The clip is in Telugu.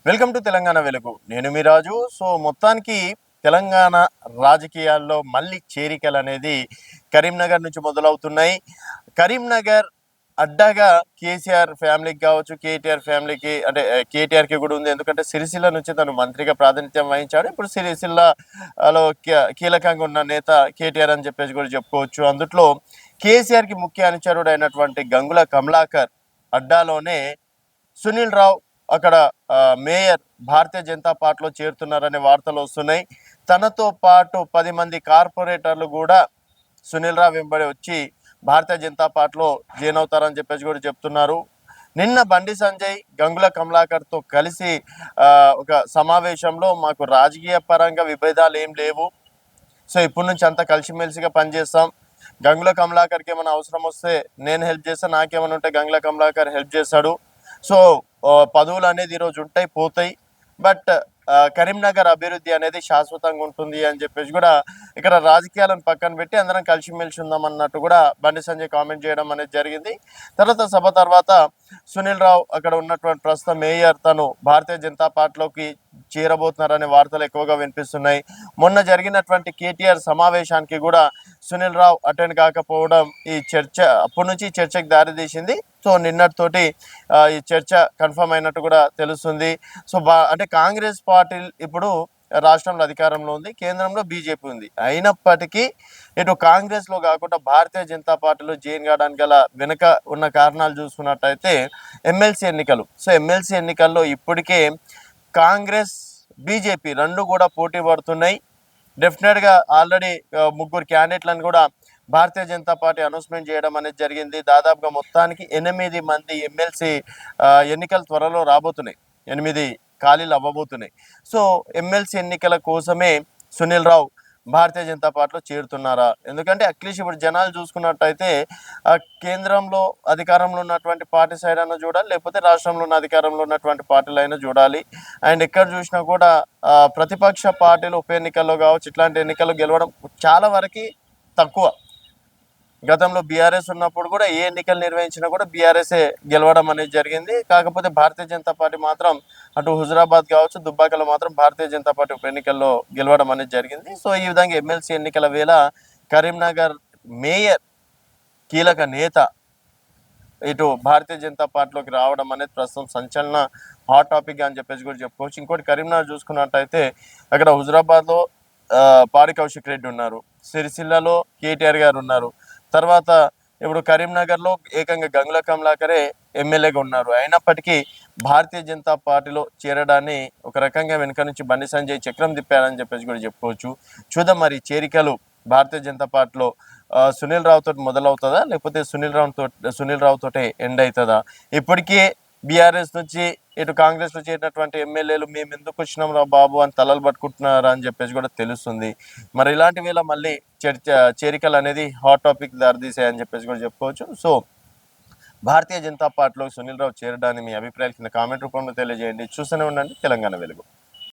వెల్కమ్ టు తెలంగాణ వెలుగు. నేను మీ రాజు. సో మొత్తానికి తెలంగాణ రాజకీయాల్లో మళ్ళీ చేరికలు అనేది కరీంనగర్ నుంచి మొదలవుతున్నాయి. కరీంనగర్ అడ్డాగా కేసీఆర్ ఫ్యామిలీకి కావచ్చు, కేటీఆర్ ఫ్యామిలీకి అంటే కేటీఆర్కి కూడా ఉంది. ఎందుకంటే సిరిసిల్ల నుంచి తను మంత్రిగా ప్రాతినిధ్యం వహించాడు. ఇప్పుడు సిరిసిల్లలో కీలకంగా ఉన్న నేత కేటీఆర్ అని చెప్పేసి కూడా చెప్పుకోవచ్చు. అందుట్లో కేసీఆర్కి ముఖ్య అనుచరుడు అయినటువంటి గంగుల కమలాకర్ అడ్డాలోనే సునీల్ రావు అక్కడ మేయర్ భారతీయ జనతా పార్టీలో చేరుతున్నారనే వార్తలు వస్తున్నాయి. తనతో పాటు 10 మంది కార్పొరేటర్లు కూడా సునీల్ రావు వెంబడి వచ్చి భారతీయ జనతా పార్టీలో జాయిన్ అవుతారని చెప్పేసి కూడా చెప్తున్నారు. నిన్న బండి సంజయ్ గంగుల కమలాకర్తో కలిసి ఒక సమావేశంలో మాకు రాజకీయ పరంగా విభేదాలు ఏం లేవు, సో ఇప్పటి నుంచి అంతా కలిసిమెలిసిగా పనిచేస్తాం, గంగుల కమలాకర్కి ఏమైనా అవసరం వస్తే నేను హెల్ప్ చేస్తాను, నాకేమైనా ఉంటే గంగుల కమలాకర్ హెల్ప్ చేస్తాడు. సో పదవులు అనేది ఈరోజు ఉంటాయి పోతాయి, బట్ కరీంనగర్ అభివృద్ధి అనేది శాశ్వతంగా ఉంటుంది అని చెప్పేసి కూడా ఇక్కడ రాజకీయాలను పక్కన పెట్టి అందరం కలిసిమెలిసి ఉందాం అన్నట్టు కూడా బండి సంజయ్ కామెంట్ చేయడం అనేది జరిగింది. సభ తర్వాత సునీల్ రావు అక్కడ ఉన్నటువంటి ప్రస్తుత మేయర్ తను భారతీయ జనతా పార్టీలోకి చేరబోతున్నారనే వార్తలు ఎక్కువగా వినిపిస్తున్నాయి. మొన్న జరిగినటువంటి కేటీఆర్ సమావేశానికి కూడా సునీల్ రావు అటెండ్ కాకపోవడం ఈ చర్చ అప్పటి నుంచి చర్చకు దారితీసింది. సో నిన్నటితోటి ఈ చర్చ కన్ఫర్మ్ అయినట్టు కూడా తెలుస్తుంది. సో అంటే కాంగ్రెస్ పార్టీ ఇప్పుడు రాష్ట్రంలో అధికారంలో ఉంది, కేంద్రంలో బీజేపీ ఉంది. అయినప్పటికీ ఇటు కాంగ్రెస్లో కాకుండా భారతీయ జనతా పార్టీలో జాయిన్ కావడానికి గల వెనుక ఉన్న కారణాలు చూసుకున్నట్టయితే ఎమ్మెల్సీ ఎన్నికలు. సో ఎమ్మెల్సీ ఎన్నికల్లో ఇప్పటికే కాంగ్రెస్ బీజేపీ రెండు కూడా పోటీ పడుతున్నాయి. డెఫినెట్గా ఆల్రెడీ 3 క్యాండిడేట్లను కూడా భారతీయ జనతా పార్టీ అనౌన్స్మెంట్ చేయడం అనేది జరిగింది. దాదాపుగా మొత్తానికి 8 మంది ఎమ్మెల్సీ ఎన్నికలు త్వరలో రాబోతున్నాయి, 8 ఖాళీలు అవ్వబోతున్నాయి. సో ఎమ్మెల్సీ ఎన్నికల కోసమే సునీల్ రావు భారతీయ జనతా పార్టీలో చేరుతున్నారా? ఎందుకంటే అట్లీస్ట్ ఇప్పుడు జనాలు చూసుకున్నట్టయితే కేంద్రంలో అధికారంలో ఉన్నటువంటి పార్టీ సైడ్ అయినా చూడాలి, లేకపోతే రాష్ట్రంలో ఉన్న అధికారంలో ఉన్నటువంటి పార్టీలు అయినా చూడాలి. అండ్ ఎక్కడ చూసినా కూడా ప్రతిపక్ష పార్టీలు ఉప ఎన్నికల్లో కావచ్చు ఇట్లాంటి ఎన్నికల్లో గెలవడం చాలా వరకు తక్కువ. గతంలో బీఆర్ఎస్ ఉన్నప్పుడు కూడా ఏ ఎన్నికలు నిర్వహించినా కూడా బీఆర్ఎస్ఏ గెలవడం అనేది జరిగింది. కాకపోతే భారతీయ జనతా పార్టీ మాత్రం అటు హుజురాబాద్ కావచ్చు దుబ్బాకలో మాత్రం భారతీయ జనతా పార్టీ ఉప ఎన్నికల్లో గెలవడం అనేది జరిగింది. సో ఈ విధంగా ఎమ్మెల్సీ ఎన్నికల వేళ కరీంనగర్ మేయర్ కీలక నేత ఇటు భారతీయ జనతా పార్టీలోకి రావడం అనేది ప్రస్తుతం సంచలన హాట్ టాపిక్ అని చెప్పేసి కూడా చెప్పుకోవచ్చు. ఇంకోటి కరీంనగర్ చూసుకున్నట్టయితే అక్కడ హుజురాబాద్లో పాడి కౌశిక్ రెడ్డి ఉన్నారు, సిరిసిల్లలో కేటీఆర్ గారు ఉన్నారు, తర్వాత ఇప్పుడు కరీంనగర్లో ఏకంగా గంగుల కమలాకరే ఎమ్మెల్యేగా ఉన్నారు. అయినప్పటికీ భారతీయ జనతా పార్టీలో చేరడాన్ని ఒక రకంగా వెనుక నుంచి బండి సంజయ్ చక్రం తిప్పారని చెప్పేసి కూడా చెప్పుకోవచ్చు. చూద్దాం మరి చేరికలు భారతీయ జనతా పార్టీలో సునీల్ రావు తోటి మొదలవుతుందా, లేకపోతే సునీల్ రావు తోటే ఎండ్ అవుతుందా? ఇప్పటికే బీఆర్ఎస్ నుంచి ఇటు కాంగ్రెస్లో చేరినటువంటి ఎమ్మెల్యేలు మేము ఎందుకు వచ్చినాం రా బాబు అని తలలు పట్టుకుంటున్నారా అని చెప్పేసి కూడా తెలుస్తుంది. మరి ఇలాంటి వేళ మళ్ళీ చేరికలు అనేది హాట్ టాపిక్ దారితీసాయని చెప్పేసి కూడా చెప్పుకోవచ్చు. సో భారతీయ జనతా పార్టీలో సునీల్ రావు చేరడాన్ని మీ అభిప్రాయాలు కింద కామెంట్ రూపంలో తెలియజేయండి. చూస్తూనే ఉండండి తెలంగాణ వెలుగు.